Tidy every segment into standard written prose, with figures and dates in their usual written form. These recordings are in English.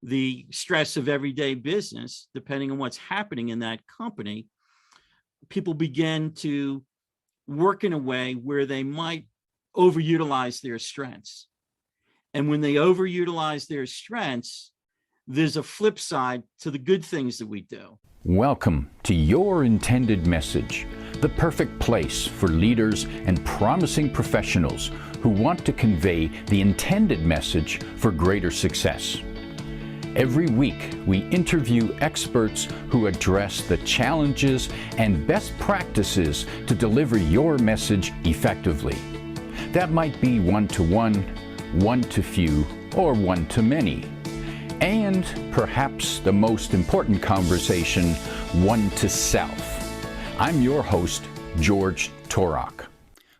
the stress of everyday business, depending on what's happening in that company, people begin to work in a way where they might overutilize their strengths. And when they overutilize their strengths, there's a flip side to the good things that we do. Welcome to Your Intended Message, the perfect place for leaders and promising professionals who want to convey the intended message for greater success. Every week, we interview experts who address the challenges and best practices to deliver your message effectively. That might be one-to-one, one-to-few, or one-to-many. And perhaps the most important conversation, one-to-self. I'm your host, George Torok.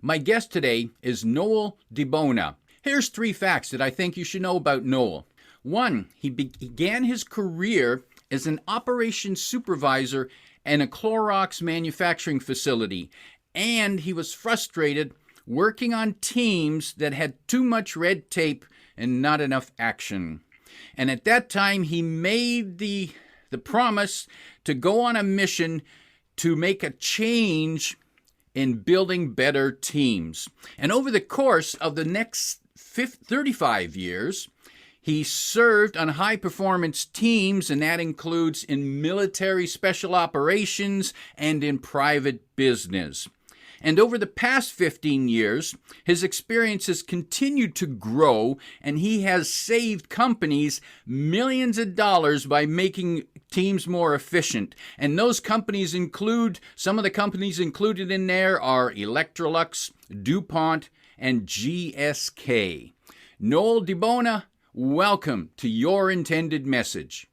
My guest today is Noel DiBona. Here's 3 facts that I think you should know about Noel. 1, he began his career as an operations supervisor in a Clorox manufacturing facility, and he was frustrated working on teams that had too much red tape and not enough action. And at that time, he made the promise to go on a mission to make a change in building better teams. And over the course of the next 35 years, he served on high-performance teams, and that includes in military special operations and in private business. And over the past 15 years, his experience has continued to grow, and he has saved companies millions of dollars by making teams more efficient. And those companies include, some of the companies included in there are Electrolux, DuPont, and GSK. Noel DiBona, welcome to Your Intended Message.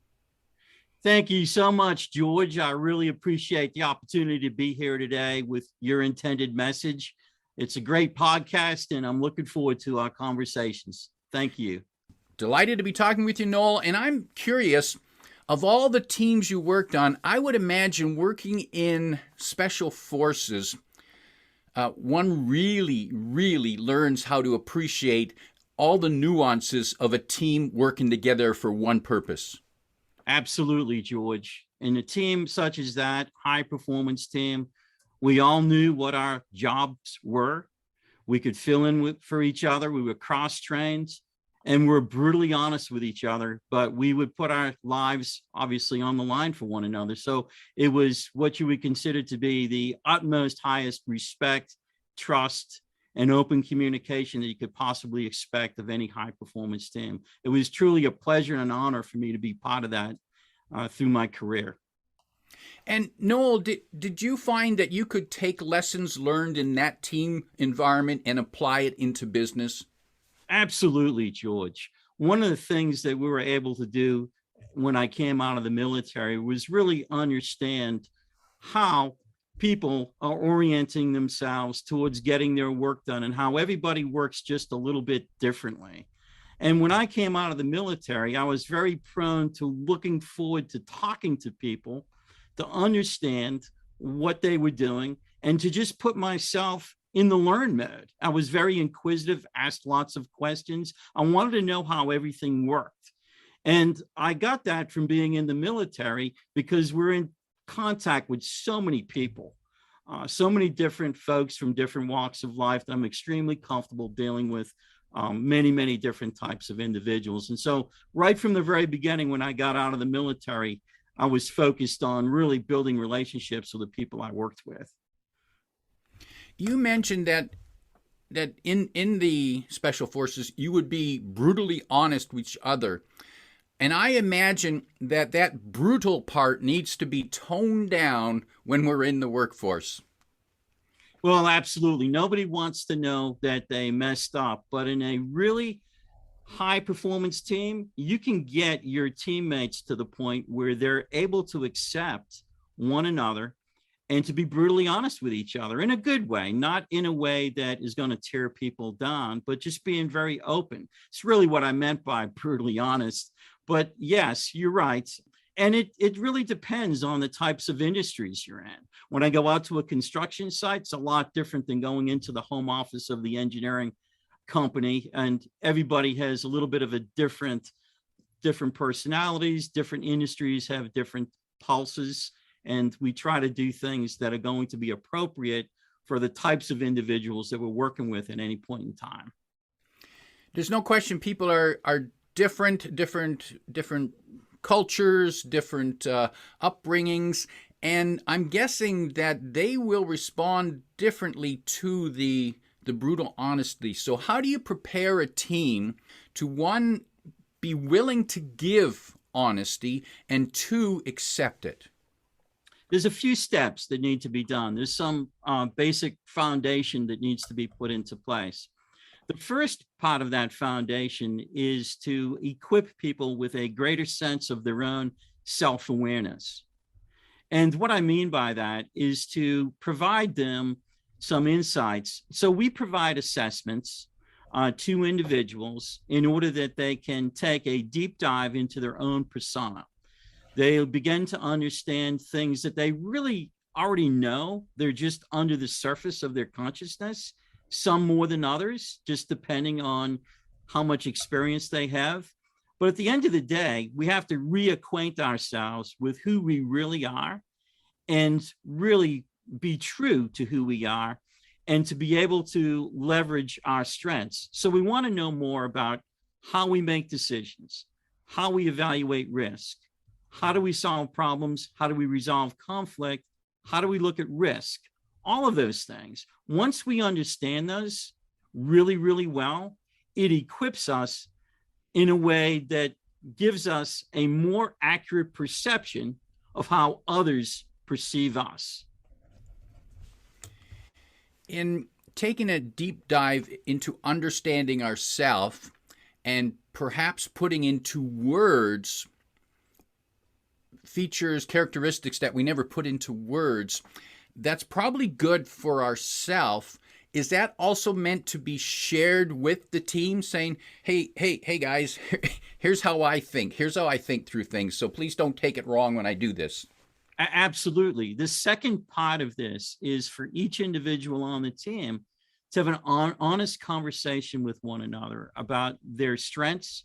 Thank you so much, George. I really appreciate the opportunity to be here today with Your Intended Message. It's a great podcast, and I'm looking forward to our conversations. Thank you. Delighted to be talking with you, Noel. And I'm curious, of all the teams you worked on, I would imagine working in special forces, one really learns how to appreciate all the nuances of a team working together for one purpose. Absolutely, George. In a team such as that, high performance team, we all knew what our jobs were. We could fill in for each other. We were cross-trained, and we were brutally honest with each other, but we would put our lives obviously on the line for one another. So it was what you would consider to be the utmost highest respect, trust, and open communication that you could possibly expect of any high performance team. It was truly a pleasure and an honor for me to be part of that through my career. And Noel, did you find that you could take lessons learned in that team environment and apply it into business? Absolutely, George. One of the things that we were able to do when I came out of the military was really understand how people are orienting themselves towards getting their work done and how everybody works just a little bit differently. And when I came out of the military, I was very prone to looking forward to talking to people to understand what they were doing and to just put myself in the learn mode. I was very inquisitive, asked lots of questions. I wanted to know how everything worked. And I got that from being in the military because we're in contact with so many people, so many different folks from different walks of life that I'm extremely comfortable dealing with many different types of individuals. And so right from the very beginning, when I got out of the military, I was focused on really building relationships with the people I worked with. You mentioned that in the special forces, you would be brutally honest with each other. And I imagine that brutal part needs to be toned down when we're in the workforce. Well, absolutely. Nobody wants to know that they messed up. But in a really high performance team, you can get your teammates to the point where they're able to accept one another and to be brutally honest with each other in a good way, not in a way that is going to tear people down, but just being very open. It's really what I meant by brutally honest. But yes, you're right. And it really depends on the types of industries you're in. When I go out to a construction site, it's a lot different than going into the home office of the engineering company. And everybody has a little bit of a different different personalities, different industries have different pulses, and we try to do things that are going to be appropriate for the types of individuals that we're working with at any point in time. There's no question people are different cultures, different upbringings, and I'm guessing that they will respond differently to the brutal honesty. So how do you prepare a team to, one, be willing to give honesty, and two, accept it? There's a few steps that need to be done. There's some basic foundation that needs to be put into place. The first part of that foundation is to equip people with a greater sense of their own self-awareness. And what I mean by that is to provide them some insights. So we provide assessments to individuals in order that they can take a deep dive into their own persona. They'll begin to understand things that they really already know. They're just under the surface of their consciousness, some more than others, just depending on how much experience they have. But at the end of the day, we have to reacquaint ourselves with who we really are and really be true to who we are and to be able to leverage our strengths. So we want to know more about how we make decisions, how we evaluate risk, how do we solve problems, how do we resolve conflict, how do we look at risk, all of those things. Once we understand those really, really well, it equips us in a way that gives us a more accurate perception of how others perceive us. In taking a deep dive into understanding ourselves and perhaps putting into words features, characteristics that we never put into words, that's probably good for ourselves. Is that also meant to be shared with the team, saying, hey guys, here's how I think. Here's how I think through things. So please don't take it wrong when I do this. Absolutely. The second part of this is for each individual on the team to have an honest conversation with one another about their strengths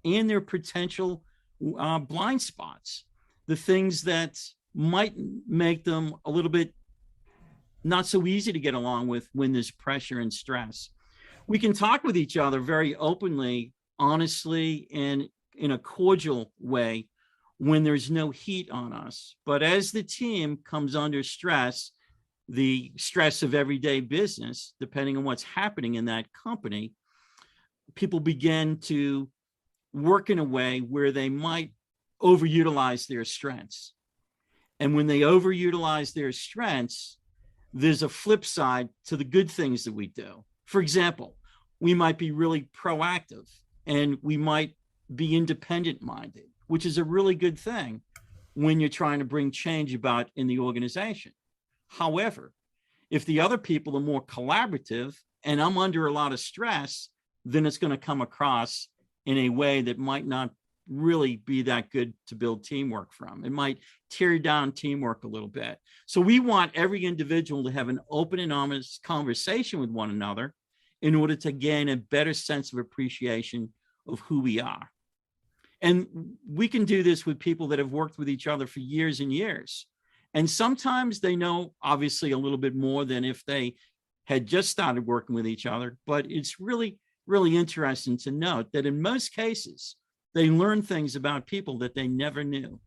and their potential blind spots, the things that might make them a little bit not so easy to get along with when there's pressure and stress. We can talk with each other very openly, honestly, and in a cordial way when there's no heat on us. But as the team comes under stress, the stress of everyday business, depending on what's happening in that company, people begin to work in a way where they might overutilize their strengths. And when they overutilize their strengths, there's a flip side to the good things that we do. For example, we might be really proactive and we might be independent minded, which is a really good thing when you're trying to bring change about in the organization. However, if the other people are more collaborative and I'm under a lot of stress, then it's going to come across in a way that might not really be that good to build teamwork from. It might tear down teamwork a little bit. So we want every individual to have an open and honest conversation with one another in order to gain a better sense of appreciation of who we are. And we can do this with people that have worked with each other for years and years. And sometimes they know, obviously, a little bit more than if they had just started working with each other. But it's really, really interesting to note that in most cases, they learn things about people that they never knew.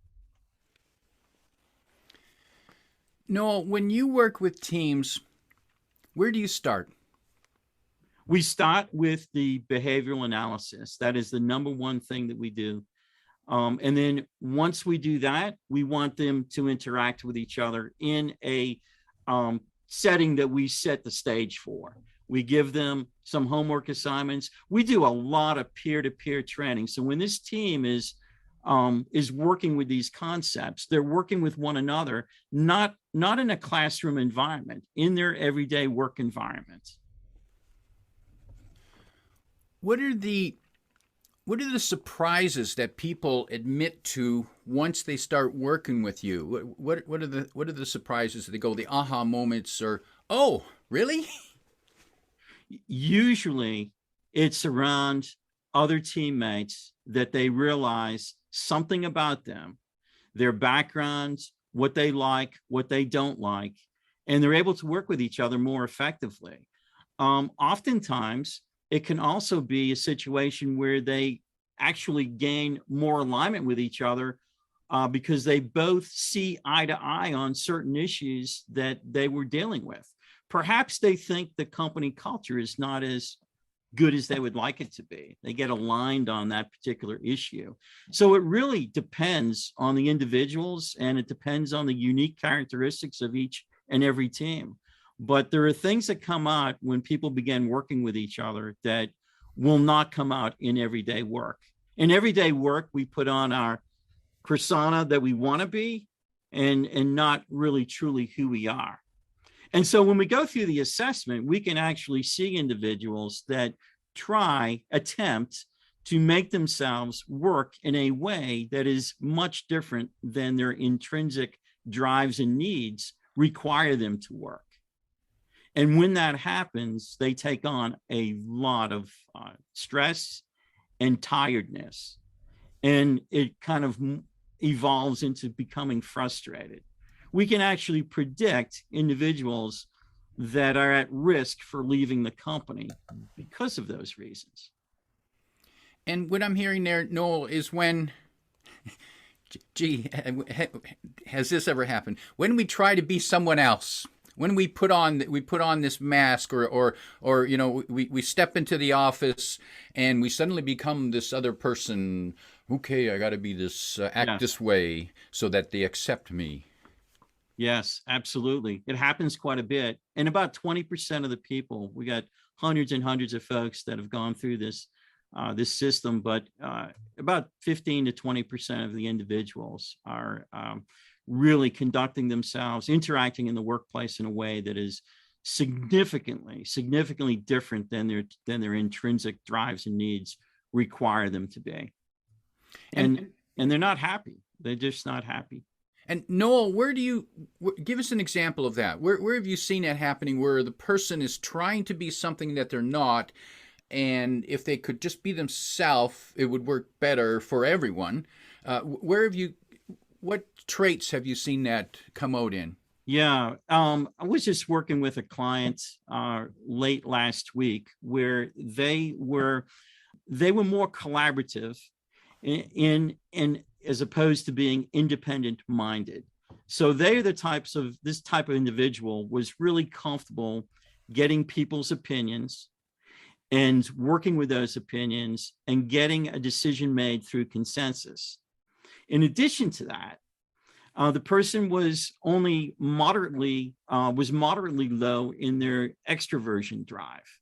Noel, when you work with teams, where do you start? We start with the behavioral analysis. That is the number one thing that we do. And then once we do that, we want them to interact with each other in a setting that we set the stage for. We give them some homework assignments. We do a lot of peer-to-peer training. So when this team is working with these concepts, they're working with one another, not in a classroom environment, in their everyday work environment. What are the surprises that people admit to once they start working with you? What are the surprises that they go, the aha moments, or, oh, really? Usually it's around other teammates that they realize something about them, their backgrounds, what they like, what they don't like, and they're able to work with each other more effectively. Oftentimes, it can also be a situation where they actually gain more alignment with each other because they both see eye to eye on certain issues that they were dealing with. Perhaps they think the company culture is not as good as they would like it to be. They get aligned on that particular issue. So it really depends on the individuals, and it depends on the unique characteristics of each and every team. But there are things that come out when people begin working with each other that will not come out in everyday work. In everyday work, we put on our persona that we want to be and not really truly who we are. And so when we go through the assessment, we can actually see individuals that attempt to make themselves work in a way that is much different than their intrinsic drives and needs require them to work. And when that happens, they take on a lot of stress and tiredness, and it kind of evolves into becoming frustrated. We can actually predict individuals that are at risk for leaving the company because of those reasons. And what I'm hearing there, Noel, is when, has this ever happened? When we try to be someone else, when we put on this mask, or we step into the office and we suddenly become this other person. Okay, I got to be this, act this way so that they accept me. Yes, absolutely. It happens quite a bit. And about 20% of the people, we got hundreds and hundreds of folks that have gone through this system, but about 15 to 20% of the individuals are really conducting themselves, interacting in the workplace in a way that is significantly different than their intrinsic drives and needs require them to be. And they're not happy. They're just not happy. And Noel, give us an example of that? Where have you seen that happening, where the person is trying to be something that they're not, and if they could just be themselves, it would work better for everyone? What traits have you seen that come out in? Yeah, I was just working with a client late last week where they were more collaborative in as opposed to being independent minded. So they're this type of individual was really comfortable getting people's opinions and working with those opinions and getting a decision made through consensus. In addition to that, the person was only moderately low in their extroversion drive.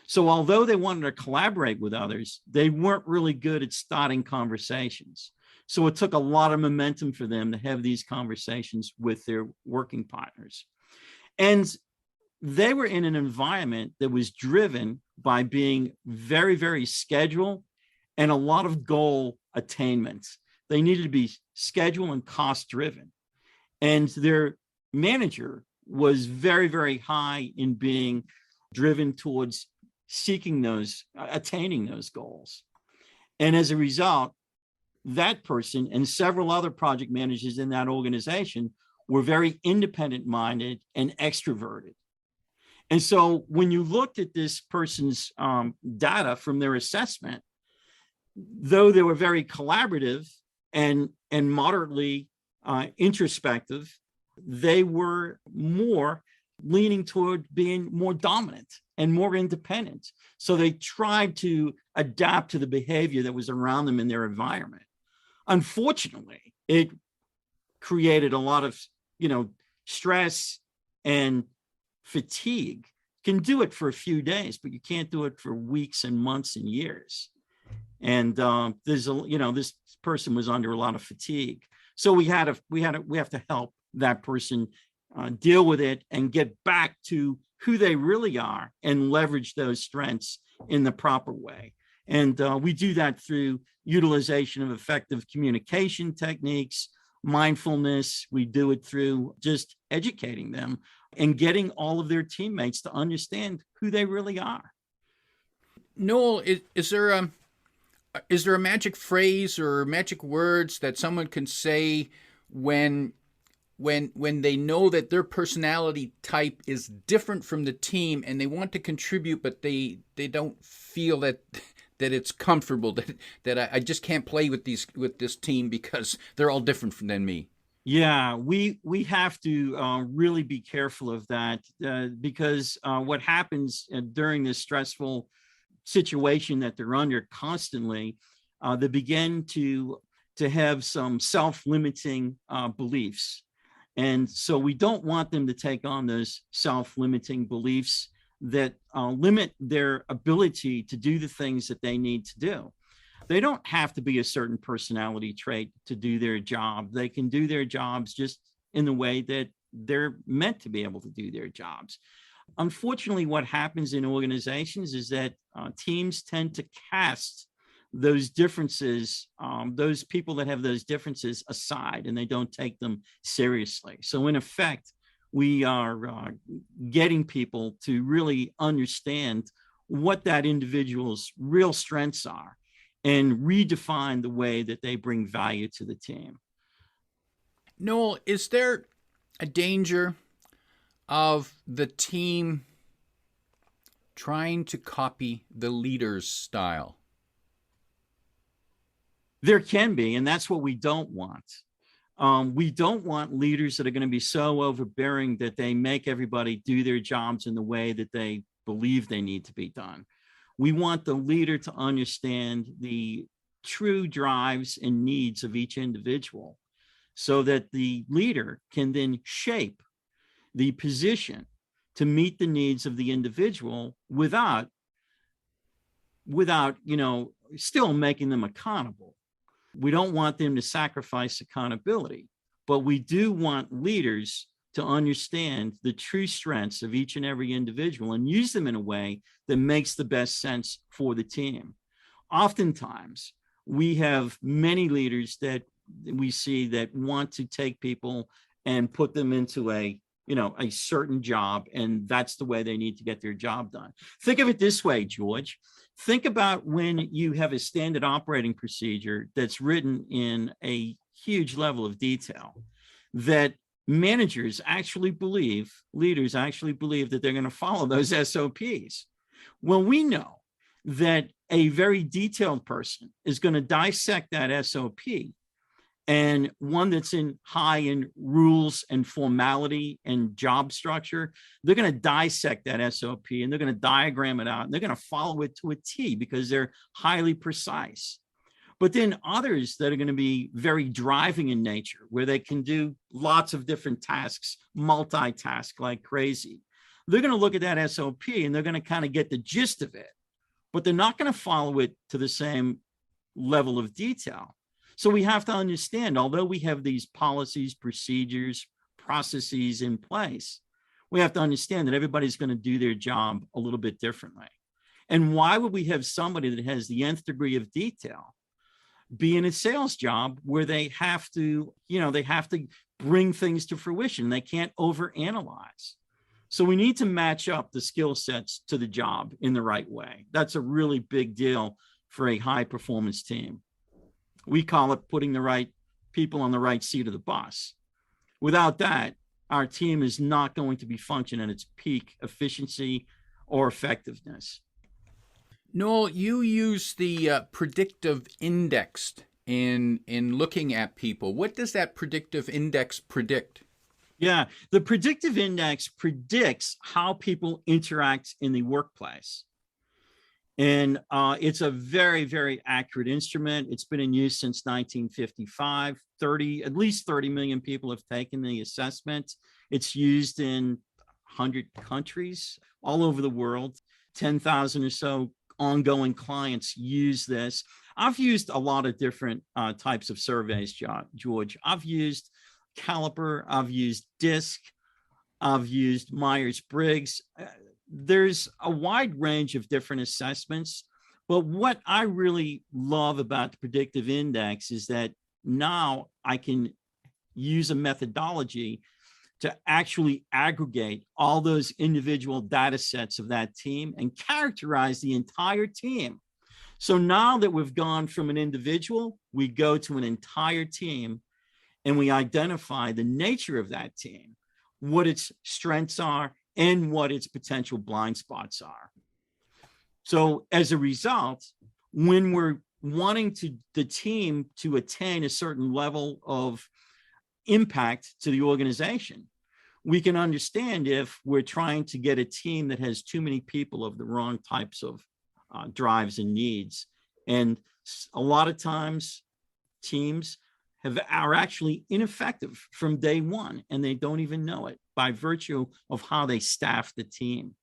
So although they wanted to collaborate with others, they weren't really good at starting conversations. So it took a lot of momentum for them to have these conversations with their working partners. And they were in an environment that was driven by being very, very scheduled and a lot of goal attainment. They needed to be schedule and cost driven. And their manager was very, very high in being driven towards attaining those goals. And as a result, that person and several other project managers in that organization were very independent minded and extroverted. And so when you looked at this person's data from their assessment, though they were very collaborative and moderately introspective, they were more leaning toward being more dominant and more independent. So they tried to adapt to the behavior that was around them in their environment. Unfortunately, it created a lot of, stress and fatigue. You can do it for a few days, but you can't do it for weeks and months and years. And this person was under a lot of fatigue. So we have to help that person deal with it and get back to who they really are and leverage those strengths in the proper way. And we do that through utilization of effective communication techniques, mindfulness. We do it through just educating them and getting all of their teammates to understand who they really are. Noel, is there Is there a magic phrase or magic words that someone can say when they know that their personality type is different from the team and they want to contribute, but they don't feel that it's comfortable, that I just can't play with this team because they're all different than me? Yeah, we have to really be careful of that because what happens during this stressful situation that they're under constantly, they begin to have some self-limiting beliefs. And so we don't want them to take on those self-limiting beliefs that limit their ability to do the things that they need to do. They don't have to be a certain personality trait to do their job. They can do their jobs just in the way that they're meant to be able to do their jobs. Unfortunately, what happens in organizations is that teams tend to cast those differences, those people that have those differences aside, and they don't take them seriously. So in effect, we are getting people to really understand what that individual's real strengths are and redefine the way that they bring value to the team. Noel, is there a danger of the team trying to copy the leader's style? There can be, and that's what we don't want. We don't want leaders that are going to be so overbearing that they make everybody do their jobs in the way that they believe they need to be done. We want the leader to understand the true drives and needs of each individual so that the leader can then shape the position to meet the needs of the individual without still making them accountable. We don't want them to sacrifice accountability, but we do want leaders to understand the true strengths of each and every individual and use them in a way that makes the best sense for the team. Oftentimes, we have many leaders that we see that want to take people and put them into a certain job, and that's the way they need to get their job done. Think of it this way, George. Think about when you have a standard operating procedure that's written in a huge level of detail that leaders actually believe that they're going to follow those SOPs. Well, we know that a very detailed person is going to dissect that SOP, and one that's high in rules and formality and job structure, they're going to dissect that SOP and they're going to diagram it out and they're going to follow it to a T because they're highly precise. But then others that are going to be very driving in nature, where they can do lots of different tasks, multitask like crazy, they're going to look at that SOP and they're going to kind of get the gist of it, but they're not going to follow it to the same level of detail. So we have to understand, although we have these policies, procedures, processes in place, we have to understand that everybody's going to do their job a little bit differently. And why would we have somebody that has the nth degree of detail be in a sales job where they have to bring things to fruition? They can't overanalyze. So we need to match up the skill sets to the job in the right way. That's a really big deal for a high performance team. We call it putting the right people on the right seat of the bus. Without that, our team is not going to be functioning at its peak efficiency or effectiveness. Noel, you use the predictive index in looking at people. What does that predictive index predict? Yeah, the predictive index predicts how people interact in the workplace. And it's a very, very accurate instrument. It's been in use since 1955. At least 30 million people have taken the assessment. It's used in 100 countries all over the world. 10,000 or so ongoing clients use this. I've used a lot of different types of surveys, George. I've used Caliper, I've used DISC, I've used Myers-Briggs. There's a wide range of different assessments, but what I really love about the predictive index is that now I can use a methodology to actually aggregate all those individual data sets of that team and characterize the entire team So now that we've gone from an individual, we go to an entire team and we identify the nature of that team, what its strengths are, and what its potential blind spots are. So as a result, when we're wanting the team to attain a certain level of impact to the organization, we can understand if we're trying to get a team that has too many people of the wrong types of drives and needs. And a lot of times teams are actually ineffective from day one, and they don't even know it by virtue of how they staff the team.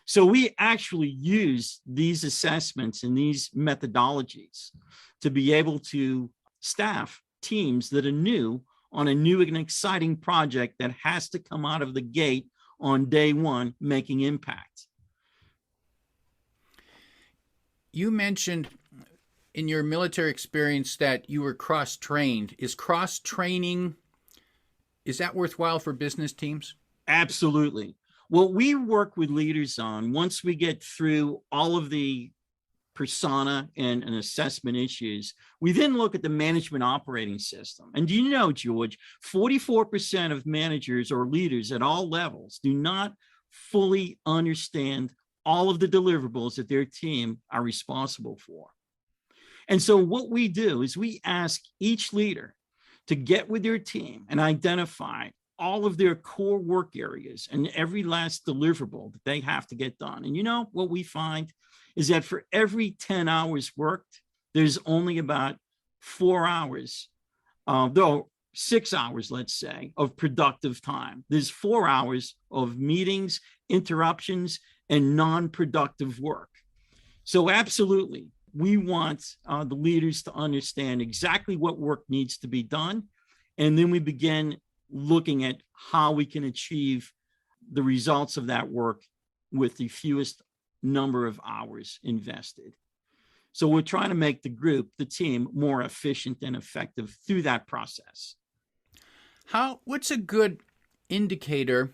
So we actually use these assessments and these methodologies to be able to staff teams that are new on a new and exciting project that has to come out of the gate on day one, making impact. You mentioned in your military experience that you were cross-trained. Is cross-training, is that worthwhile for business teams? Absolutely. What we work with leaders on, once we get through all of the persona and assessment issues, we then look at the management operating system. And do you know, George, 44% of managers or leaders at all levels do not fully understand all of the deliverables that their team are responsible for. And so what we do is we ask each leader to get with their team and identify all of their core work areas and every last deliverable that they have to get done. And you know what we find is that for every 10 hours worked, there's only about 4 hours, though 6 hours, let's say, of productive time. There's 4 hours of meetings, interruptions, and non-productive work. So absolutely, we want the leaders to understand exactly what work needs to be done. And then we begin looking at how we can achieve the results of that work with the fewest number of hours invested. So we're trying to make the group, the team, more efficient and effective through that process. What's a good indicator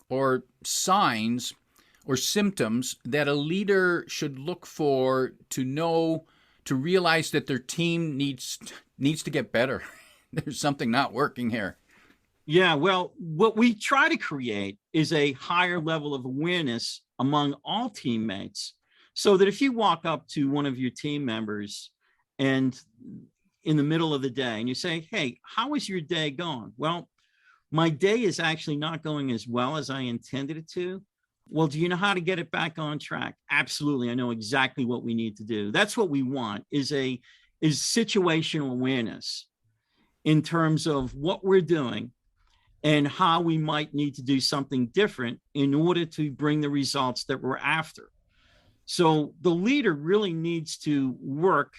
or signs or symptoms that a leader should look for to know, to realize that their team needs to get better? There's something not working here. Yeah, well, what we try to create is a higher level of awareness among all teammates, so that if you walk up to one of your team members and in the middle of the day and you say, hey, how is your day going? Well, my day is actually not going as well as I intended it to. Well, do you know how to get it back on track? Absolutely. I know exactly what we need to do. That's what we want, is situational awareness in terms of what we're doing and how we might need to do something different in order to bring the results that we're after. So the leader really needs to work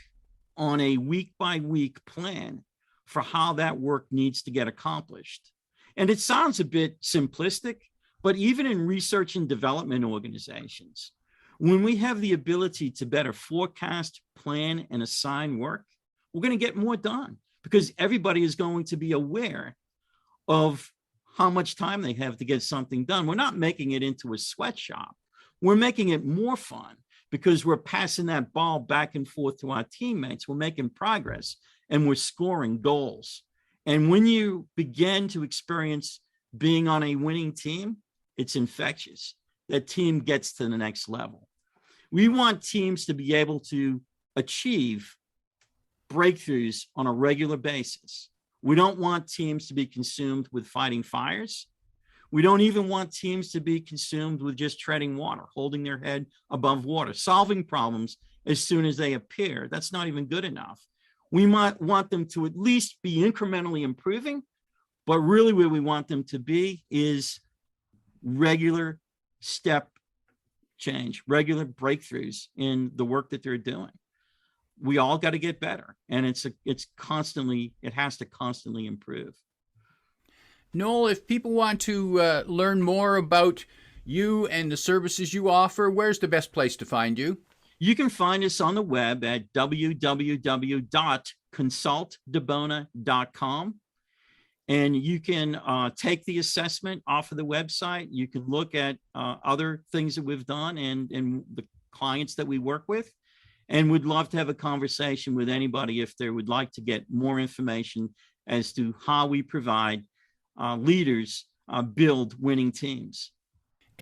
on a week-by-week plan for how that work needs to get accomplished. And it sounds a bit simplistic, but even in research and development organizations, when we have the ability to better forecast, plan, and assign work, we're going to get more done because everybody is going to be aware of how much time they have to get something done. We're not making it into a sweatshop. We're making it more fun because we're passing that ball back and forth to our teammates. We're making progress and we're scoring goals. And when you begin to experience being on a winning team, it's infectious. That team gets to the next level. We want teams to be able to achieve breakthroughs on a regular basis. We don't want teams to be consumed with fighting fires. We don't even want teams to be consumed with just treading water, holding their head above water, solving problems as soon as they appear. That's not even good enough. We might want them to at least be incrementally improving, but really where we want them to be is regular step change, regular breakthroughs in the work that they're doing. We all got to get better, and it has to constantly improve. Noel, if people want to learn more about you and the services you offer, where's the best place to find you? You can find us on the web at www.consultdibona.com. And you can take the assessment off of the website. You can look at other things that we've done and the clients that we work with. and would love to have a conversation with anybody if they would like to get more information as to how we provide leaders build winning teams.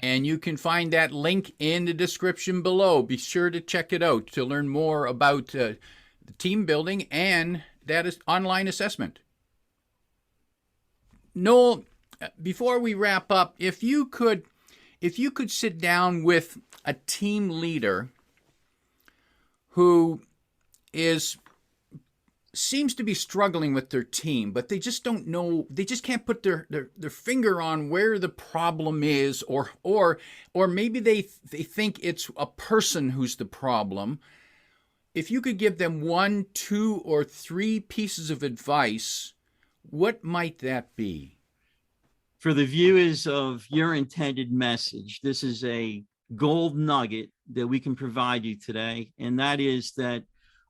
And you can find that link in the description below. Be sure to check it out to learn more about the team building and that is online assessment. Noel, before we wrap up, if you could sit down with a team leader who seems to be struggling with their team, but they just don't know, they just can't put their finger on where the problem is, or maybe they think it's a person who's the problem. If you could give them 1, 2, or 3 pieces of advice, what might that be? For the viewers of Your Intended Message, this is a gold nugget that we can provide you today, and that is that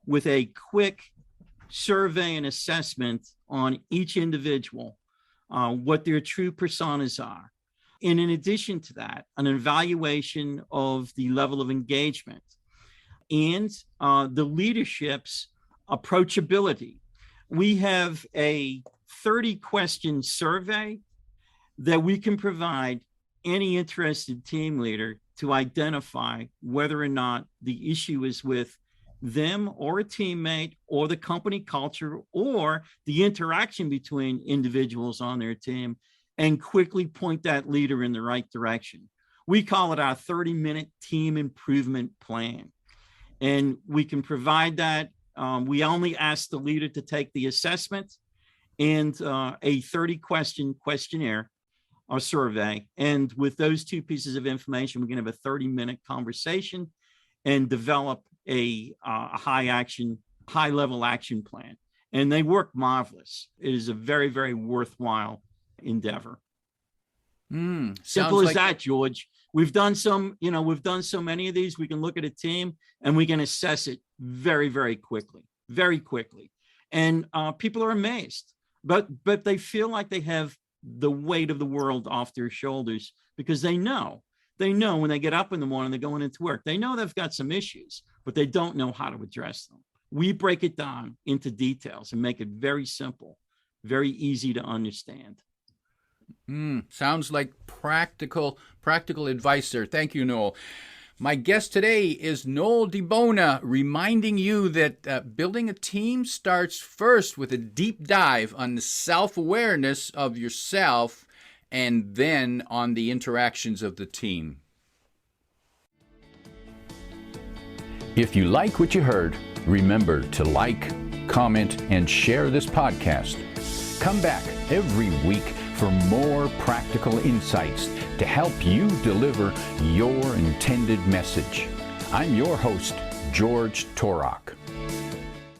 with a quick survey and assessment on each individual, what their true personas are. And in addition to that, an evaluation of the level of engagement and the leadership's approachability. We have a 30-question survey that we can provide any interested team leader to identify whether or not the issue is with them or a teammate or the company culture or the interaction between individuals on their team, and quickly point that leader in the right direction. We call it our 30-minute team improvement plan. And we can provide that. We only ask the leader to take the assessment and a 30-question questionnaire or survey. And with those 2 pieces of information, we can have a 30-minute conversation and develop a high-level action plan. And they work marvelous. It is a very, very worthwhile endeavor. Simple as that, George. We've done so many of these. We can look at a team and we can assess it very, very quickly. And people are amazed, but they feel like they have the weight of the world off their shoulders because they know when they get up in the morning, they're going into work. They know they've got some issues, but they don't know how to address them. We break it down into details and make it very simple, very easy to understand. Sounds like practical advice there. Thank you, Noel. My guest today is Noel DiBona, reminding you that building a team starts first with a deep dive on the self-awareness of yourself and then on the interactions of the team. If you like what you heard, remember to like, comment, and share this podcast. Come back every week for more practical insights to help you deliver your intended message. I'm your host, George Torok.